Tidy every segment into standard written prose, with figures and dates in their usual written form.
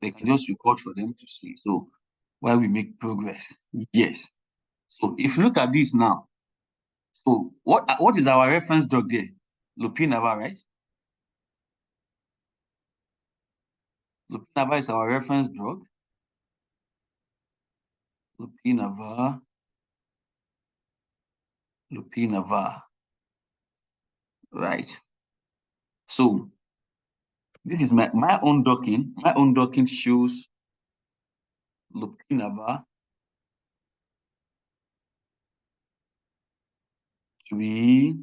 they can just record for them to see. So while we make progress, yes. So if you look at this now, so what is our reference drug there? Lopinava, right? Lopinava is our reference drug. Lopinava. Right. So this is my own docking. My own docking shows Lopinava to be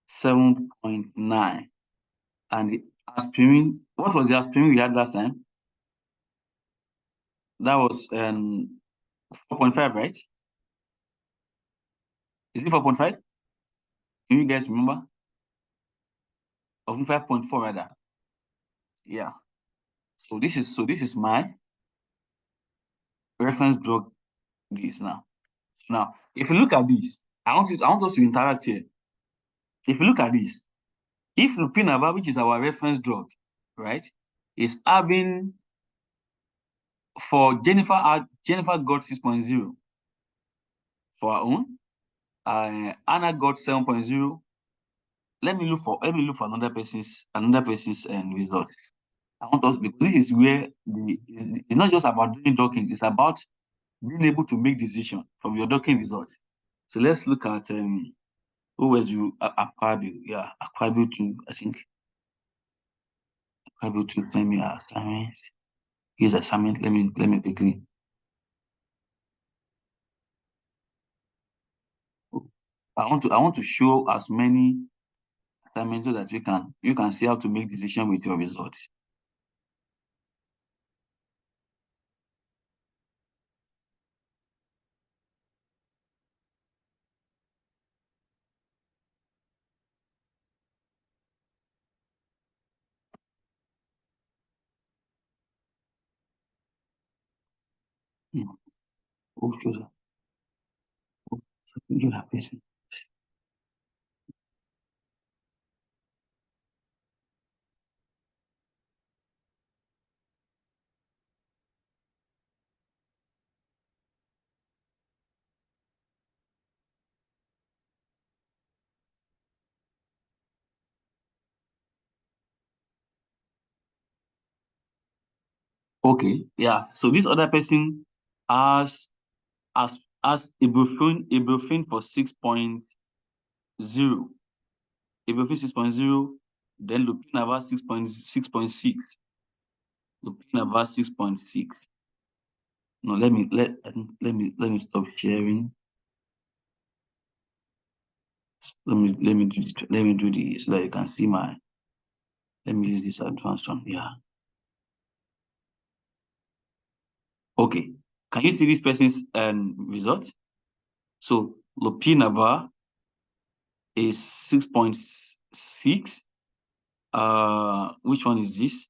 7.9. And the aspirin, what was the aspirin we had last time? That was 4.5, right? Is it 4.5? Can you guys remember? Or 5.4 rather. Yeah. So this is my reference drug list now. Now, if you look at this, I want us to interact here. If you look at this, if lopinava, which is our reference drug, right, is having for Jennifer got 6.0 for her own, Anna got 7.0. Let me look for another person's result. I want us, because this is where it's not just about doing docking, it's about being able to make decision from your docking results. So let's look at who was you Aquabio. Yeah, Aquabio 2, I think. Aquabio 2, send me assignments. Here's assignment. Let me quickly. I want to show as many assignments so that you can see how to make decision with your results. Oh, sure. Oh, you have patience. Okay, yeah. So this other person has ibuprofen for 6.0. Ibuprofen 6.0, then lopinava 6.6. Lopinava 6.6. No, let me stop sharing. Let me do this so that you can see my. Let me use this advanced one. Yeah. Okay. Can you see this person's result? So lopinava is 6.6. Which one is this?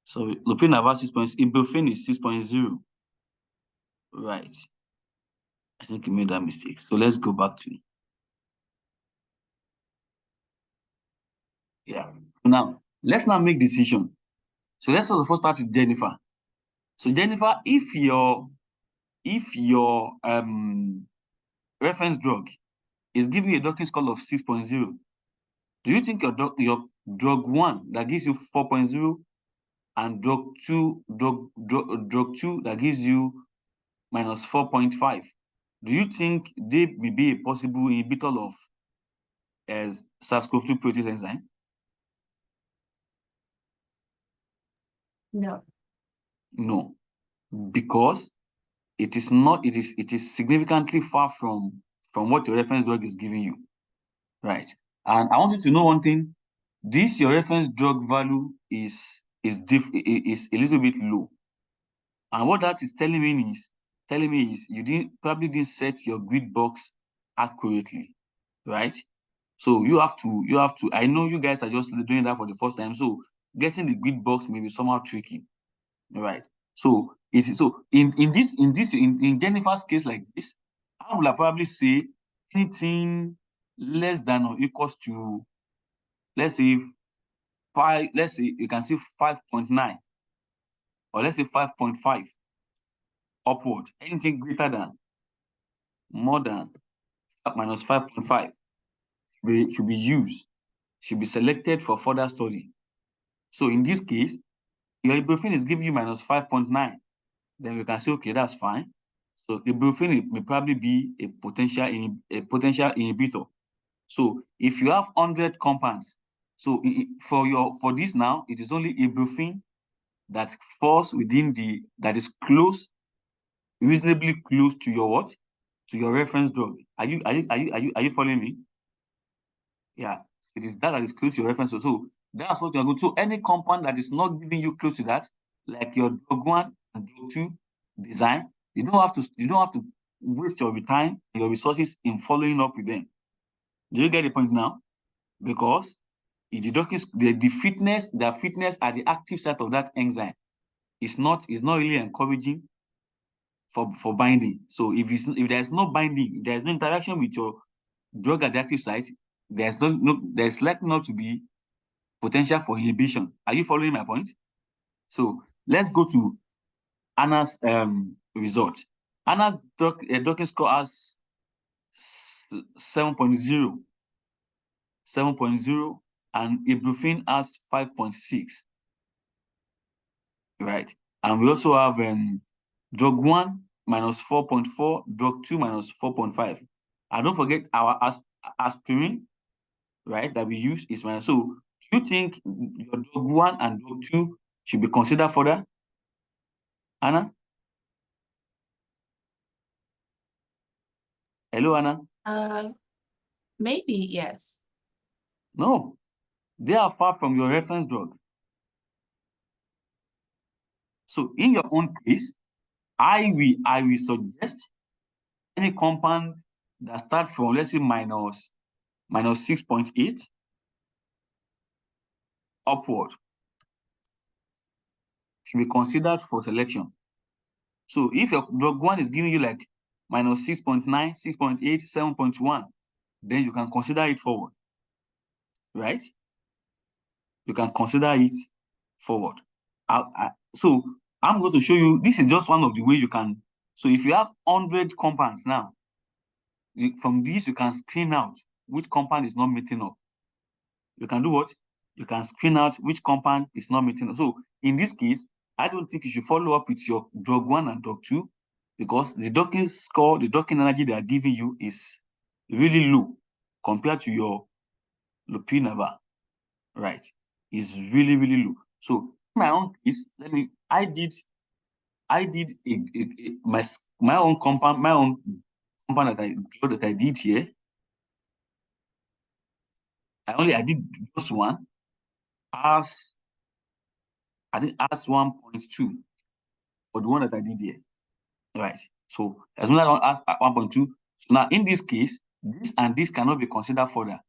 So lopinava 6.6. Ibuprofen is 6.0. Right. I think you made that mistake. So let's go back to. Yeah. Now let's now make decision. So let's first start with Jennifer. So Jennifer, if your reference drug is giving you a docking score of 6.0, do you think your drug 1 that gives you 4.0 and drug 2 that gives you minus 4.5, do you think they may be a possible inhibitor of SARS-CoV-2 protease enzyme? No. No, because it is not. It is significantly far from what your reference drug is giving you, right? And I want you to know one thing: this your reference drug value is a little bit low, and what that is telling me is you probably didn't set your grid box accurately, right? So you have to. I know you guys are just doing that for the first time, so getting the grid box may be somehow tricky, right? So in Jennifer's case like this, I would probably say anything less than or equals to, let's say, 5, let's say you can see 5.9, or let's say 5.5 upward. Anything greater than, more than minus 5.5 should be used, should be selected for further study. So in this case, your ibuprofen is giving you minus 5.9. Then we can say, okay, that's fine. So ibuprofen may probably be a potential inhibitor. So if you have 100 compounds, so for this now, it is only ibuprofen that falls within that is close, reasonably close to your what? To your reference drug. Are you following me? Yeah, it is that is close to your reference drug. So that's what you're going to. So any compound that is not giving you close to that, like your drug 1 and drug 2 design, you don't have to waste your time and your resources in following up with them. Do you get the point now? Because the fitness at the active site of that enzyme is not really encouraging for binding. So if there's no binding, if there's no interaction with your drug at the active site, there's likely not to be potential for inhibition. Are you following my point? So let's go to Anna's result. Anna's docking score has 7.0, and ibuprofen has 5.6. Right. And we also have drug 1 minus 4.4, drug 2 minus 4.5. And don't forget our aspirin, right, that we use is minus. So do you think your drug 1 and drug 2 should be considered further, Anna? Hello, Anna? Maybe, yes. No, they are far from your reference drug. So in your own case, I will suggest any compound that starts from, let's say, minus 6.8 upward should be considered for selection. So if your drug 1 is giving you like minus 6.9, 6.8, 7.1, then you can consider it forward, right? You can consider it forward. So I'm going to show you, this is just one of the ways you can. So if you have 100 compounds now, from these you can screen out which compound is not meeting up. You can do what? You can screen out which compound is not meeting up. So in this case, I don't think you should follow up with your drug 1 and drug 2, because the docking score, the docking energy they are giving you is really low compared to your lopinava, right? It's really, really low. So in my own case, I did my own compound that I did here. I did just one as I did as 1.2 for the one that I did here. Right. So as long as I don't ask at 1.2. So now in this case, this and this cannot be considered further.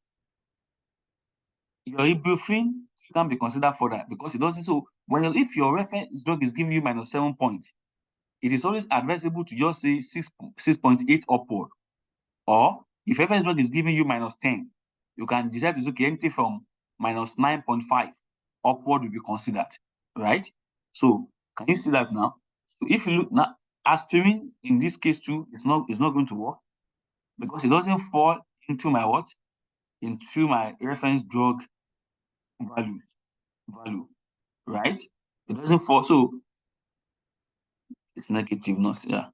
Your ibuprofen can be considered further because it doesn't. So if your reference drug is giving you minus 7 points, it is always advisable to just say 6.8 upward. Or if reference drug is giving you minus 10, you can decide to say anything from minus 9.5 upward will be considered. Right? So can you see that now? So if you look now, aspirin in this case too, it's not going to work because it doesn't fall into my what? Into my reference drug value, right? It doesn't fall, so it's negative, not yeah.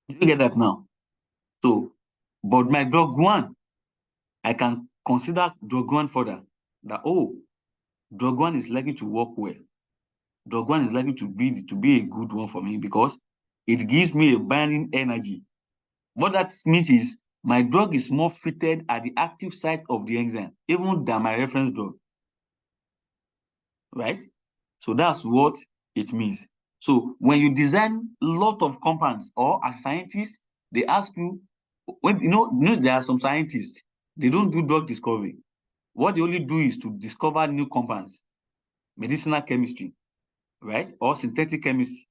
You get that now? So, but my drug 1, I can consider drug 1 further. That drug 1 is likely to work well. Drug 1 is likely to be a good one for me because it gives me a binding energy. What that means is my drug is more fitted at the active site of the enzyme, even than my reference drug. Right? So that's what it means. So when you design a lot of compounds, or as scientists, they ask you, when there are some scientists, they don't do drug discovery. What they only do is to discover new compounds, medicinal chemistry, right? Or synthetic chemistry.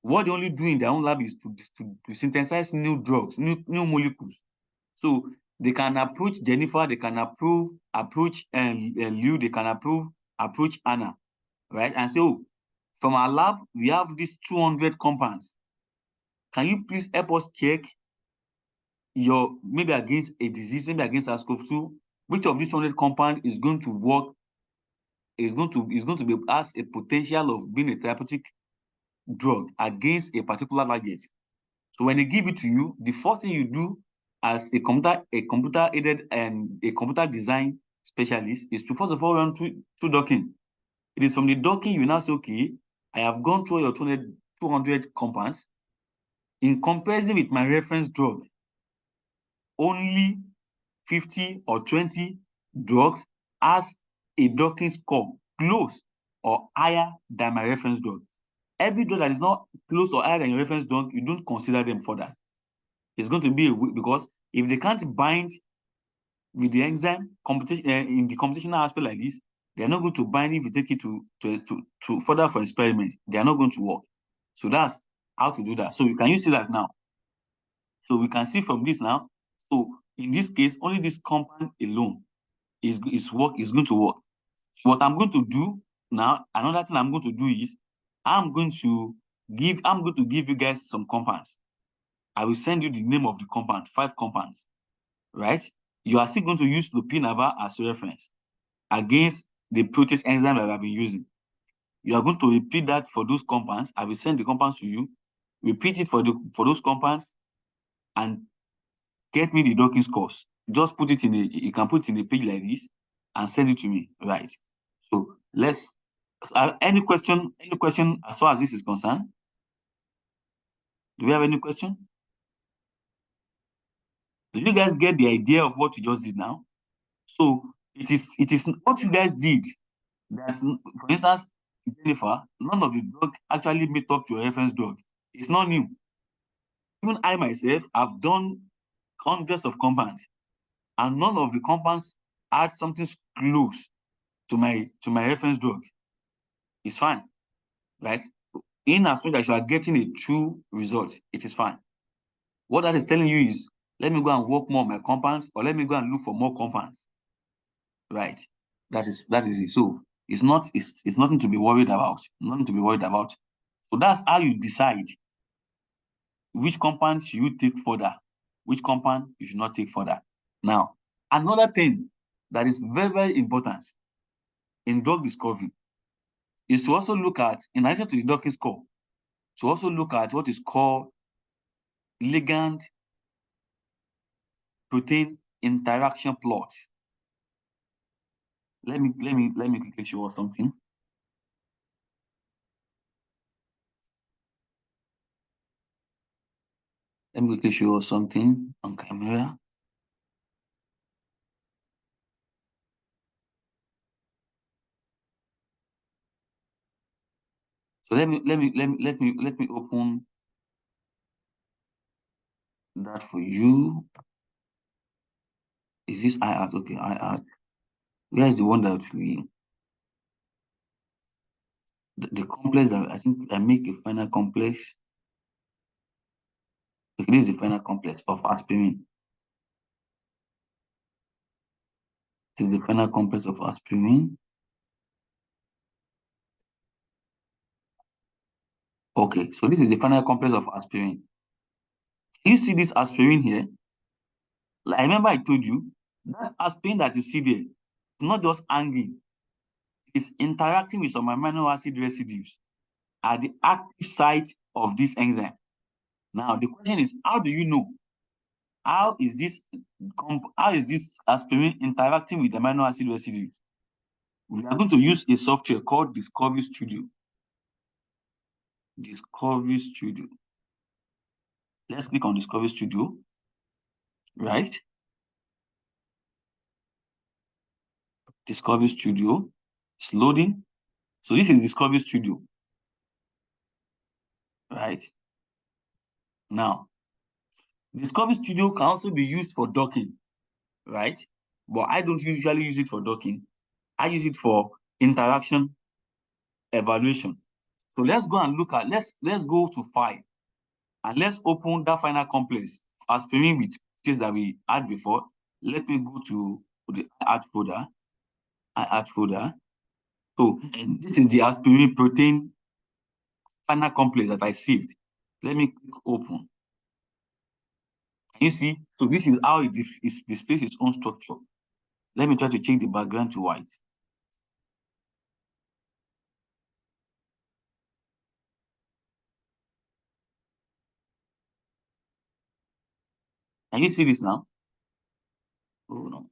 What they only do in their own lab is to synthesize new drugs, new molecules. So They can approach Jennifer, they can approach Liu, they can approach Anna, right? And say, oh, from our lab, we have these 200 compounds. Can you please help us check your, maybe against a disease, maybe against SARS-CoV-2, which of these 200 compound is going to work, is going to be as a potential of being a therapeutic drug against a particular target. So when they give it to you, the first thing you do as a computer aided and a computer design specialist is to first of all run through docking. It is from the docking you now say, okay, I have gone through your 200 compounds. In comparison with my reference drug, only 50 or 20 drugs has a docking score close or higher than my reference drug. Every drug that is not close or higher than your reference drug, you don't consider them for that. It's going to be because if they can't bind with the enzyme competition in the computational aspect like this, they are not going to bind if you take it to further for experiments. They are not going to work. So that's how to do that. So can you see that now? So we can see from this now. So in this case, only this compound alone is going to work. What I'm going to do now, another thing I'm going to do is I'm going to give you guys some compounds. I will send you the name of the compound, 5 compounds, right? You are still going to use lopinava as a reference against the protease enzyme that I've been using. You are going to repeat that for those compounds. I will send the compounds to you. Repeat it for those compounds and get me the docking scores. Just put it you can put it in a page like this and send it to me, right? So let's, any question as far as this is concerned? Do we have any question? Did you guys get the idea of what you just did now? So it is what you guys did. That's, for instance, Jennifer, none of the drug actually meet up to your reference drug. It's not new. Even I myself have done hundreds of compounds, and none of the compounds had something close to my reference drug. It's fine, right? In as much as you are getting a true result, it is fine. What that is telling you is, let me go and work more on my compounds, or let me go and look for more compounds, right? That is it. So it's nothing to be worried about. Nothing to be worried about. So that's how you decide which compound should you take further, which compound you should not take further. Now, another thing that is very, very important in drug discovery is to also look at, in addition to the Docking score, to also look at what is called ligand protein interaction plot. Let me quickly show you something. Let me quickly show you something on camera. So let me open that for you. Is this iArt? Okay, iArt. Where is the one that the complex that I think I make a final complex? If it is a final complex of aspirin, it is the final complex of aspirin. Okay, so this is the final complex of aspirin. You see this aspirin here? Like, I remember I told you that aspirin that you see there, not just hanging, it's interacting with some amino acid residues at the active site of this enzyme. Now the question is, how do you know? How is this aspirin interacting with amino acid residues? We are going to use a software called Discovery Studio. Discovery Studio. Let's click on Discovery Studio, right? Discovery Studio. It's loading. So this is Discovery Studio, right? Now, Discovery Studio can also be used for docking, right? But I don't usually use it for docking. I use it for interaction evaluation. So let's go and look at, let's go to file and let's open that final complex aspirin with things that we had before. Let me go to the add folder. Add folder. So this is the aspirin protein final complex that I saved. Let me click open. You see, so this is how it displays its own structure. Let me try to change the background to white. Can you see this now? Oh no.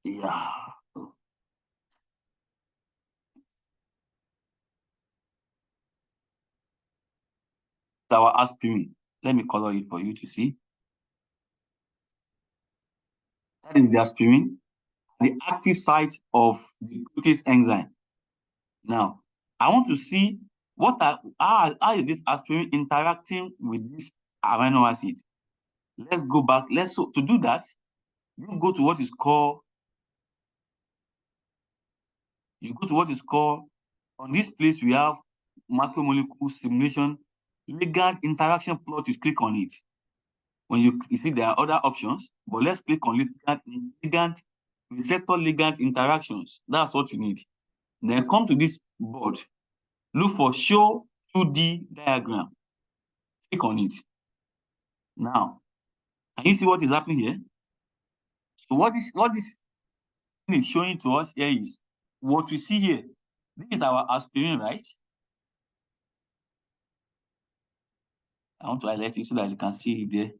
Yeah. Our aspirin. Let me color it for you to see. That is the aspirin, the active site of the protease enzyme. Now, I want to see how is this aspirin interacting with this amino acid. Let's go back. To do that, you go to what is called on this place we have macromolecule simulation ligand interaction plot. You click on it. When you see there are other options, but let's click on ligand receptor ligand interactions. That's what you need. Then come to this board. Look for show 2D diagram. Click on it. Now, can you see what is happening here? So what this is showing to us here is what we see here. This is our aspirin, right? I want to highlight it so that you can see it there.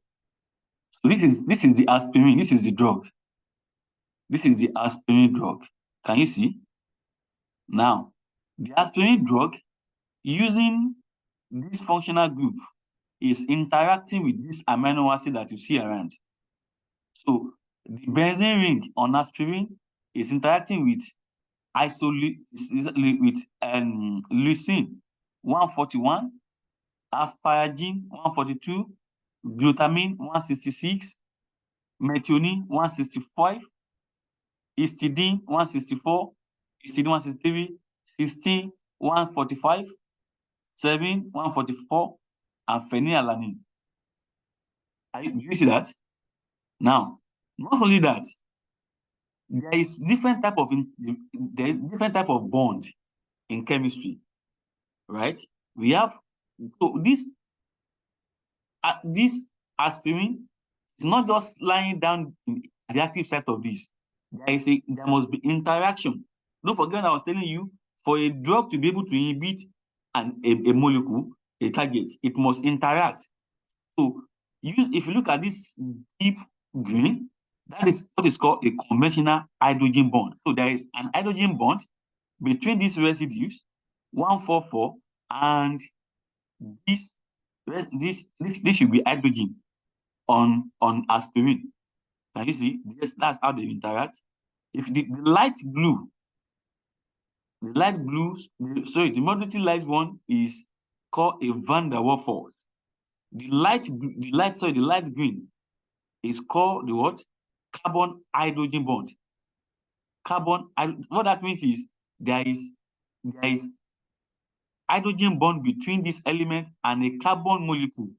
So this is the aspirin. This is the drug. This is the aspirin drug. Can you see? Now, the aspirin drug using this functional group is interacting with this amino acid that you see around. So the benzene ring on aspirin is interacting with leucine 141, asparagine 142, glutamine 166, methionine 165, histidine 164, histidine 163, cysteine 145, 144, and phenylalanine. Do you see that? Now, not only that, there is different type of bond in chemistry, right? We have this aspirin is not just lying down in the active site of this. There must be interaction. Don't forget, I was telling you, for a drug to be able to inhibit a molecule, a target, it must interact. So if you look at this deep green, that is what is called a conventional hydrogen bond. So there is an hydrogen bond between these residues, 144, and this should be hydrogen on aspirin. Can you see? Yes, that's how they interact. If the light blue, the moderately light one is called a van der Waals. The light green is called the what? Carbon hydrogen bond. What that means is there is hydrogen bond between this element and a carbon molecule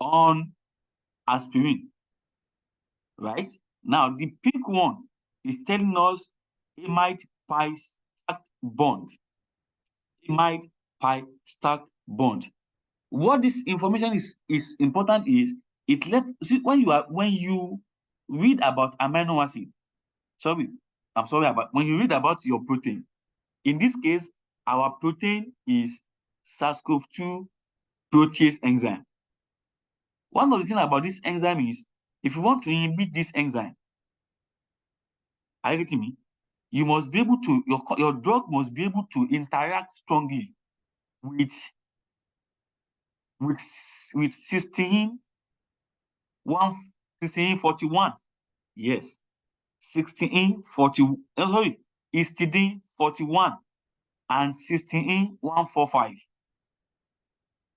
on aspirin, right? Now, the pink one is telling us amide pi stacked bond. Amide pi stacked bond. What this information is important is when you read about amino acid. When you read about your protein, in this case, our protein is SARS-CoV-2 protease enzyme. One of the things about this enzyme is if you want to inhibit this enzyme, are you getting me? You must be able to, your drug must be able to interact strongly with cysteine 41. Yes, histidine 41 and cysteine 145.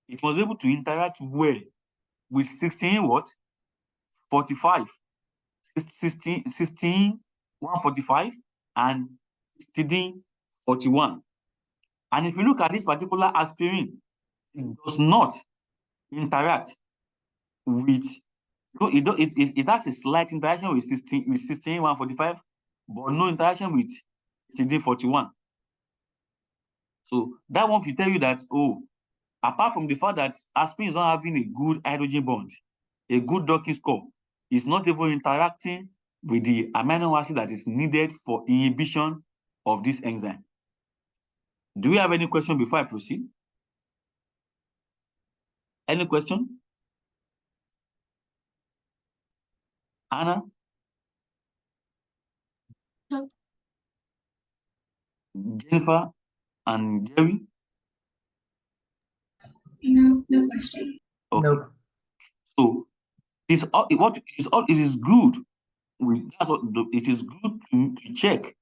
It must be able to interact well with 16 what? 45. Cysteine 145 and histidine 41. And if you look at this particular aspirin, it does not interact with So it has a slight interaction with 145, but no interaction with CD41. So that one will tell you that, oh, apart from the fact that aspirin is not having a good hydrogen bond, a good docking score, it's not even interacting with the amino acid that is needed for inhibition of this enzyme. Do we have any question before I proceed? Any question? Anna? No. Jennifer and Jerry? No, no question. Okay. Nope. So it is good. It is good to check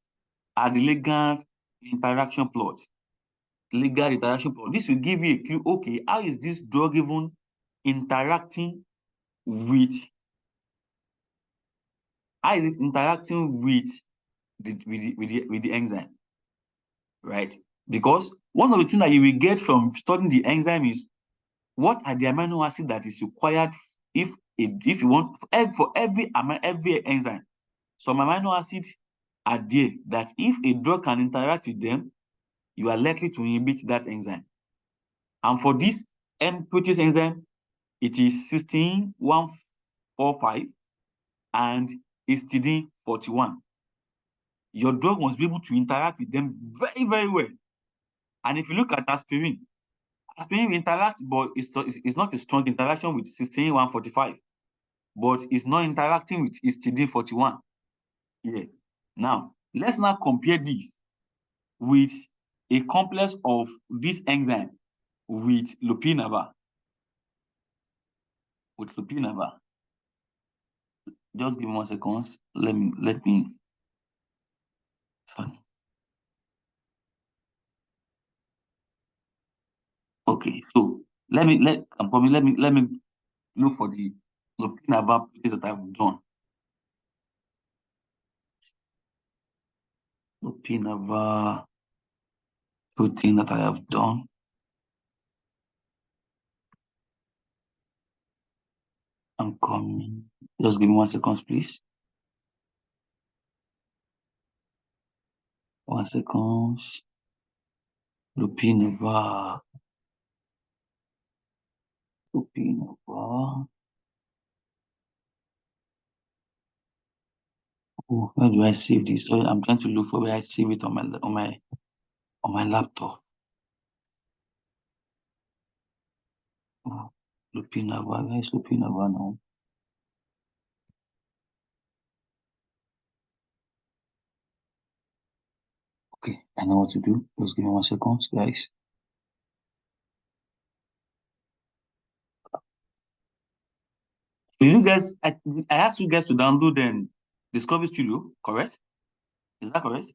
at the ligand interaction plot. Ligand interaction plot. This will give you a clue. Okay, how is this drug even interacting with? How is it interacting with the enzyme? Right? Because one of the things that you will get from studying the enzyme is what are the amino acids that is required if you want for every enzyme. Some amino acids are there that if a drug can interact with them, you are likely to inhibit that enzyme. And for this protease enzyme, it is cysteine 145 and histidine 41. Your drug must be able to interact with them very, very well. And if you look at aspirin will interact, but it's not a strong interaction with cysteine 145, but it's not interacting with histidine 41. Yeah. Now, let's now compare this with a complex of this enzyme with lopinava. Just give me 1 second. Let me. Sorry. Okay, so let me look for the lopinava that I've done. Lopinava protein that I have done. I'm coming. Just give me 1 second, please. 1 second. Lopinava. Oh, where do I save this? So I'm trying to look for where I save it on my laptop. Oh, lopinava. Where is lopinava now? Okay, I know what to do. Just give me 1 second, guys. So you guys, I asked you guys to download Discovery Studio, correct? Is that correct?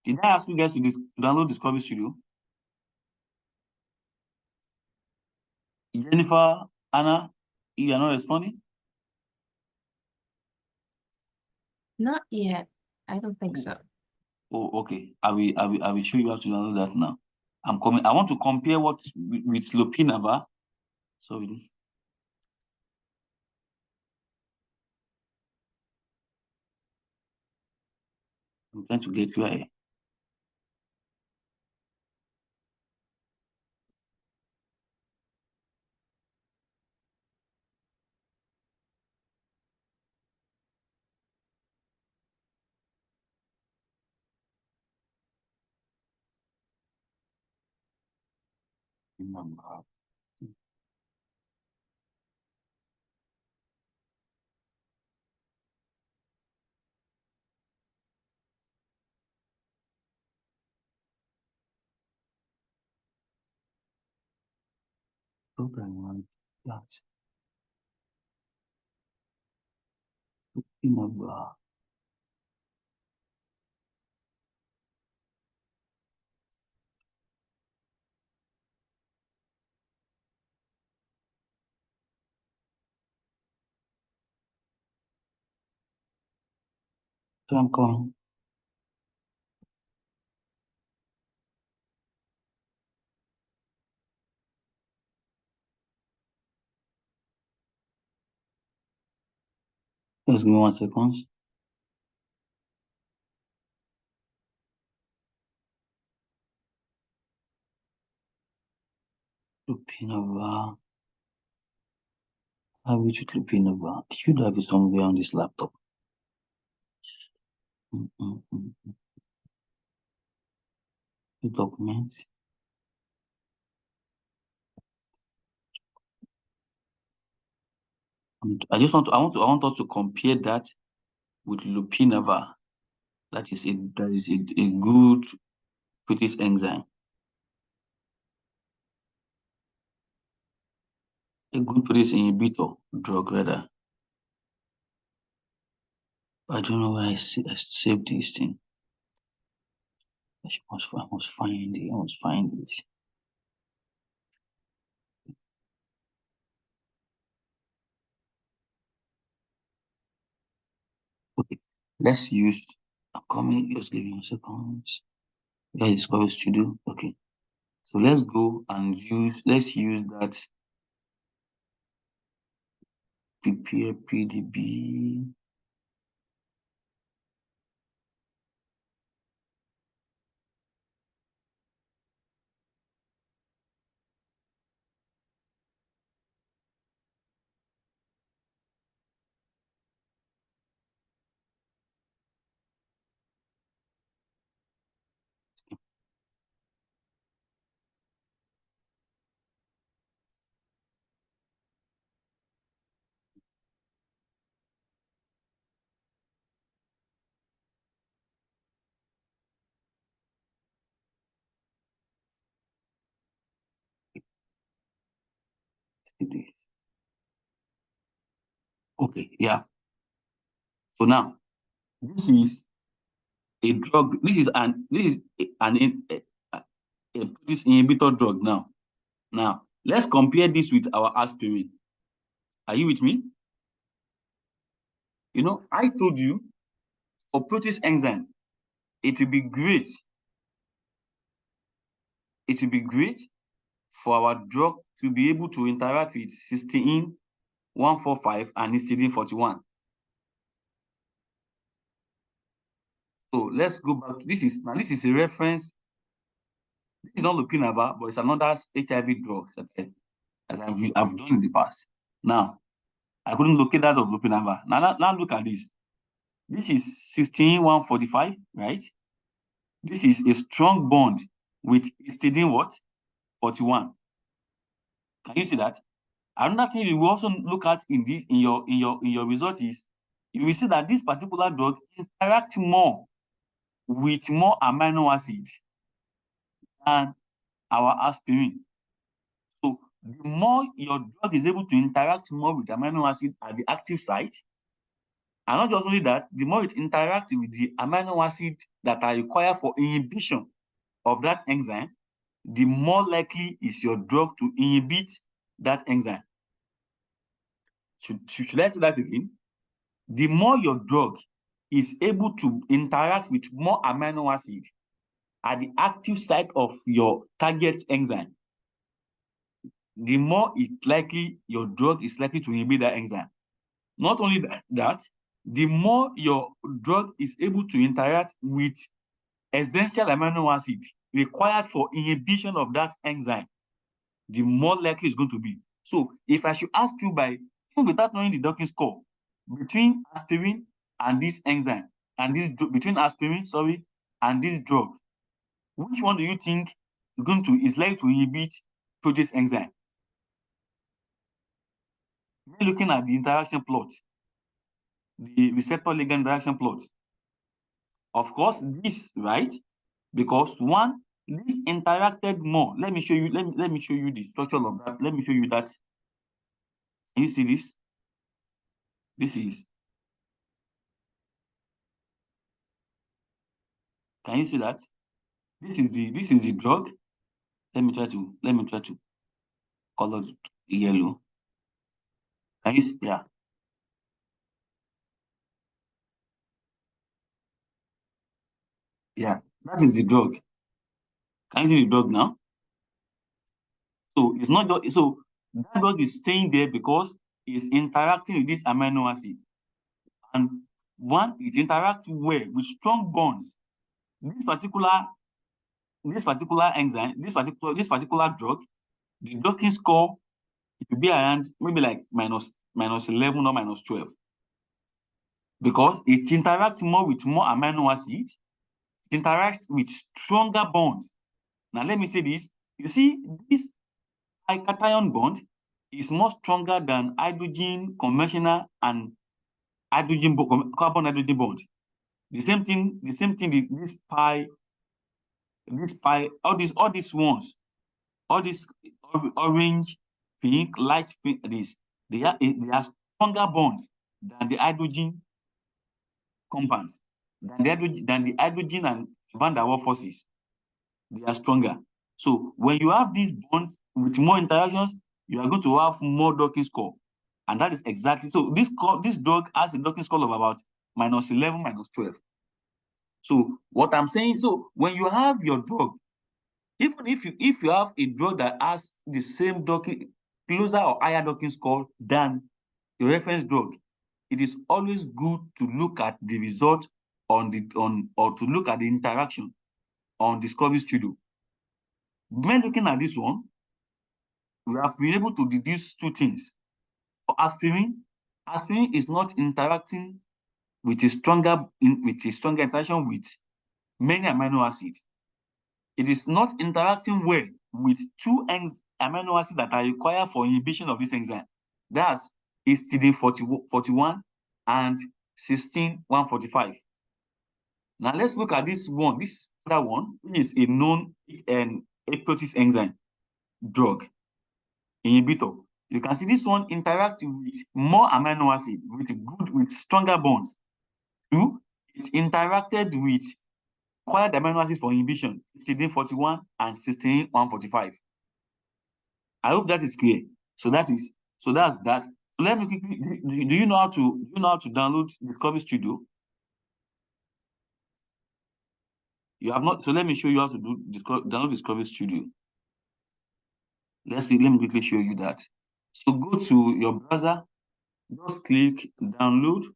Did I ask you guys to download Discovery Studio? Jennifer, Anna, you are not responding? Not yet. I don't think so. Oh, okay. I will show you how to download that now. I'm coming. I want to compare what with lopinava. So I'm trying to get you here. Remember. Program that. Remember. So I'm coming. Just give me 1 second. Lupinova. How would you Lupinova? I should have it somewhere on this laptop. Documents. I want us to compare that with Lupinova. That is a good protease enzyme. A good protease inhibitor drug rather. I don't know why I saved this thing. I must find it. I must find it. Okay, let's use. I'm coming. Just give me a second. Guys, discover studio. Okay, so let's go and let's use that prepare PDB. Okay, yeah. So now this is a drug. This is a protease inhibitor drug. Now let's compare this with our aspirin. Are you with me? You know, I told you for protease enzyme, it will be great. It will be great for our drug to be able to interact with cysteine 145 and histidine 41. So let's go back to this is a reference. This is not Lupinava, but it's another HIV drug that I've done in the past. Now, I couldn't locate that of Lupinava. Now look at this. This is 16145, right? This is a strong bond with histidine what? 41. Can you see that? Another thing you will also look at in your result is you will see that this particular drug interacts more with more amino acid than our aspirin. So the more your drug is able to interact more with amino acid at the active site, and not just only that, the more it interacts with the amino acid that are required for inhibition of that enzyme, the more likely is your drug to inhibit that enzyme. Should I say that again? The more your drug is able to interact with more amino acid at the active site of your target enzyme, the more your drug is likely to inhibit that enzyme. Not only that, the more your drug is able to interact with essential amino acid required for inhibition of that enzyme, the more likely it's going to be. So if I should ask you even without knowing the Docking score, between aspirin and this enzyme, and between aspirin, and this drug, which one do you think is likely to inhibit protease enzyme? We're looking at the interaction plot, the receptor-ligand interaction plot. Of course, this, right? Because one, this interacted more. Let me show you. Let me show you the structure of that. Let me show you that. Can you see this? This is. Can you see that? This is the drug. Let me try to color it yellow. Can you see? Yeah. Yeah. That is the drug. Can you see the drug now? So it's not just that drug is staying there because it's interacting with this amino acid. And one, it interacts well with strong bonds. This particular enzyme, this particular drug, the docking score, it will be around maybe like minus 11 or minus 12, because it interacts more with more amino acids. It interacts with stronger bonds. Now let me say this. You see, this cation bond is more stronger than hydrogen conventional and hydrogen carbon hydrogen bond. The same thing. This pi, all these ones, all these orange, pink, light pink, they are stronger bonds than the hydrogen compounds, than the hydrogen and van der Waals forces. They are stronger. So when you have these bonds with more interactions, you are going to have more docking score. And that is exactly, so this drug has a docking score of about minus 11, minus 12. So what I'm saying, so when you have your drug, even if you have a drug that has the same docking, closer or higher docking score than your reference drug, it is always good to look at the result or to look at the interaction on Discovery Studio. When looking at this one, we have been able to deduce two things. For aspirin is not interacting with a stronger interaction with many amino acids. It is not interacting well with two amino acids that are required for inhibition of this enzyme. That's histidine 41 and cysteine 145. Now let's look at this other one, which is a known apoptosis enzyme drug inhibitor. You can see this one interact with more amino acid with stronger bonds. Two, it interacted with required amino acids for inhibition, histidine 41 and cysteine 145. I hope that is clear. So that's that. So let me quickly, do you know how to download Discovery Studio? You have not, so let me show you how to download Discovery Studio. Let me quickly show you that. So go to your browser, just click download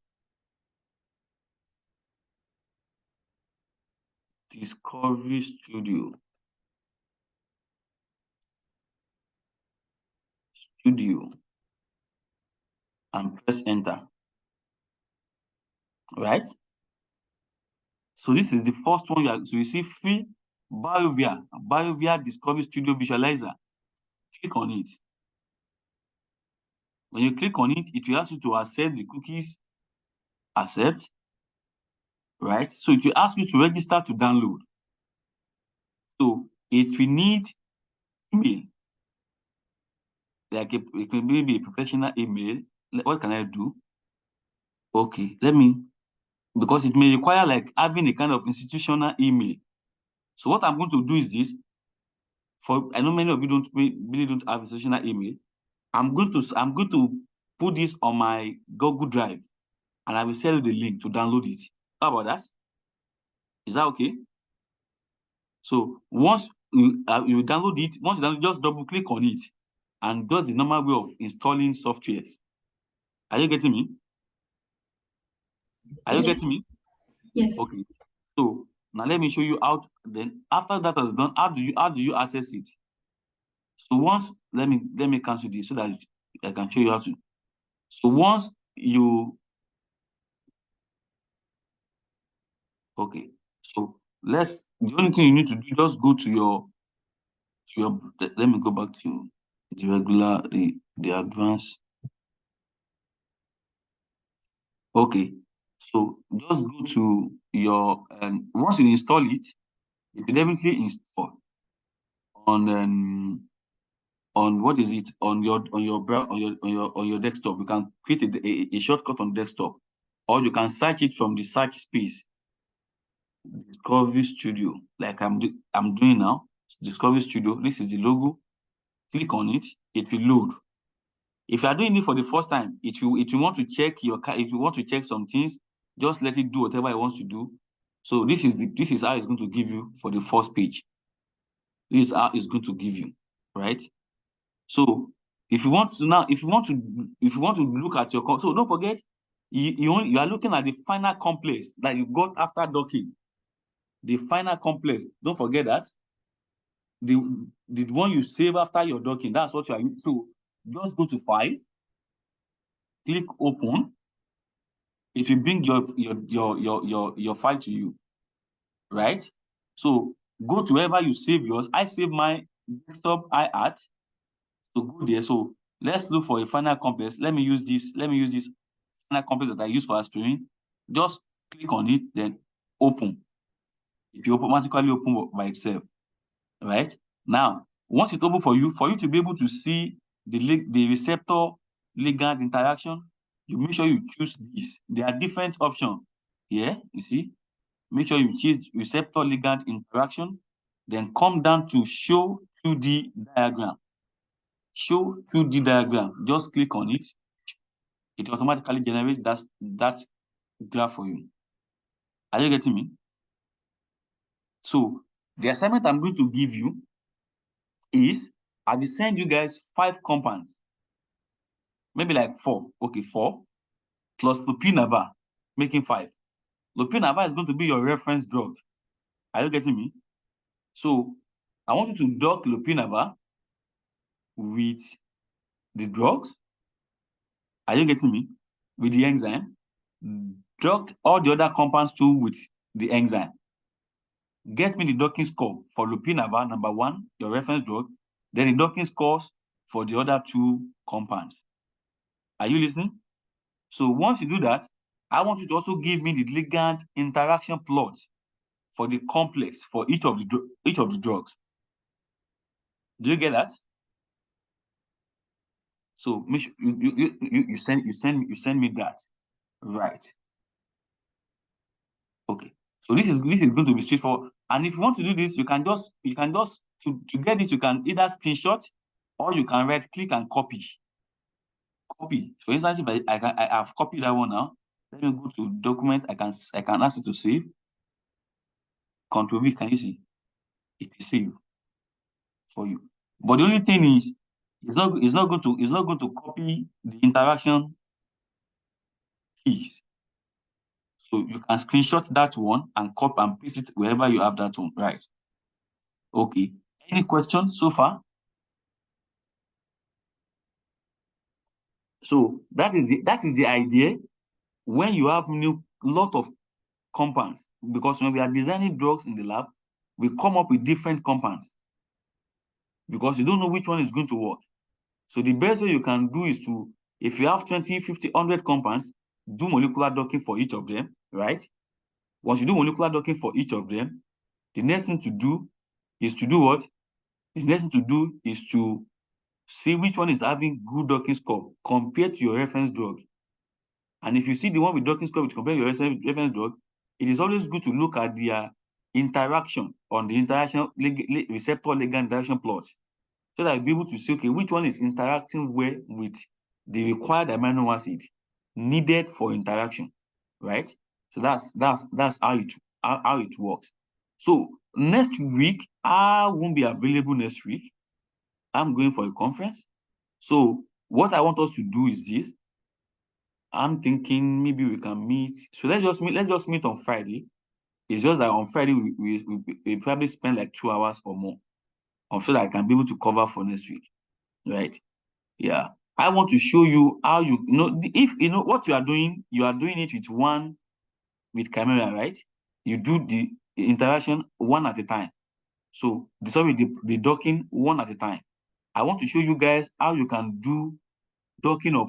Discovery Studio. And press enter. Right? So this is the first one you see free BioVia Discovery Studio Visualizer. Click on it. When you click on it, it will ask you to accept the cookies. Accept. Right? So it will ask you to register to download. So it will need email. Like it can maybe a professional email. What can I do? Okay, because it may require like having a kind of institutional email. So what I'm going to do is this. I know many of you really don't have institutional email. I'm going to put this on my Google Drive, and I will send you the link to download it. How about that? Is that okay? So once you download it, just double click on it, and just the normal way of installing softwares. Are you getting me? Are you Yes. getting me? Yes. Okay. So now let me show you how. Then after that is done, how do you access it? So once let me cancel this so that I can show you how to. So once you okay, so the only thing you need to do, just go to your let me go back to the regular the advanced. Okay, so just go to your once you install it, you can definitely install on what is it on your desktop. You can create a shortcut on desktop, or you can search it from the search space. Discovery Studio, like I'm doing now. Discovery Studio. This is the logo. Click on it. It will load. If you are doing it for the first time, it will want to check if you want to check some things, just let it do whatever it wants to do. So this is how it's going to give you for the first page. This is how it's going to give you, right? So if you want to look at your so don't forget you are looking at the final complex that you got after docking. The final complex. Don't forget that. The one you save after your docking, that's what you are using. So just go to File, click Open. It will bring your file to you, right? So go to wherever you save yours. I save my desktop iArt. So go there. So let's look for a final complex. Let me use this final complex that I use for aspirin. Just click on it, then open. It will automatically open by itself, right? Now, once it's open for you to be able to see the receptor ligand interaction, you make sure you choose this. There are different options here, you see. Make sure you choose receptor ligand interaction, then come down to show 2D diagram. Show 2D diagram. Just click on it. It automatically generates that graph for you. Are you getting me? So the assignment I'm going to give you is I will send you guys 5 compounds. Maybe like 4. Okay, 4 plus lopinava, making 5. Lopinava is going to be your reference drug. Are you getting me? So I want you to dock lopinava with the drugs. Are you getting me? With the enzyme. Dock all the other compounds too with the enzyme. Get me the docking score for lopinava, number 1, your reference drug, then the docking scores for the other 2 compounds. Are you listening? So once you do that, I want you to also give me the ligand interaction plot for the complex for each of the drugs. Do you get that? So make sure you send me that. Right. Okay. So this is going to be straightforward. And if you want to do this, you can just to get it, you can either screenshot or you can right click and copy. Copy. For instance, if I have copied that one now, let me go to document. I can ask it to save. Control V, can you see? It is saved for you. But the only thing is, it's not going to copy the interaction keys. So you can screenshot that one and copy and paste it wherever you have that one, right? Okay. Any questions so far? So that is the idea when you have lot of compounds, because when we are designing drugs in the lab, we come up with different compounds because you don't know which one is going to work. So the best way you can do is to, if you have 20, 50, 100 compounds, do molecular docking for each of them, right? Once you do molecular docking for each of them, the next thing to do is to do what? The next thing to do is to see which one is having good docking score compared to your reference drug. And if you see the one with docking score which compared to your reference drug, it is always good to look at their interaction on the interaction receptor ligand interaction plot, so that you'll be able to see, okay, which one is interacting well with the required amino acid needed for interaction, right? So that's how it works. So next week, I won't be available next week. I'm going for a conference. So what I want us to do is this. I'm thinking maybe we can meet. So let's just meet on Friday. It's just that on Friday we probably spend like 2 hours or more, so that I can be able to cover for next week, right? Yeah. I want to show you how if you know what you are doing it with camera, right? You do the interaction one at a time. So the docking one at a time. I want to show you guys how you can do docking of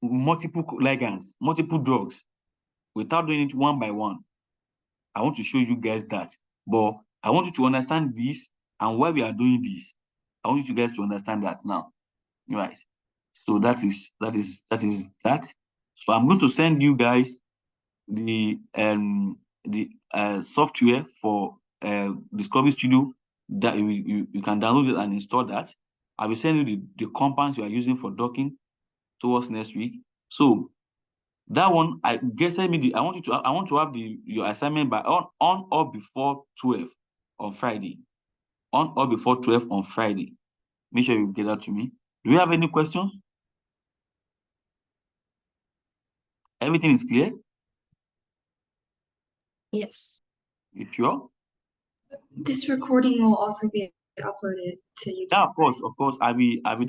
multiple ligands, multiple drugs, without doing it one by one. I want to show you guys that. But I want you to understand this and why we are doing this. I want you guys to understand that now. Right. So that is that. So I'm going to send you guys the software for Discovery Studio that you can download it and install that. I will send you the compounds you are using for docking towards next week. So that one, I want to have your assignment by on or before 12 on Friday. On or before 12 on Friday. Make sure you get that to me. Do you have any questions? Everything is clear? Yes. You sure? This recording will also be uploaded to YouTube. Yeah, of course. I will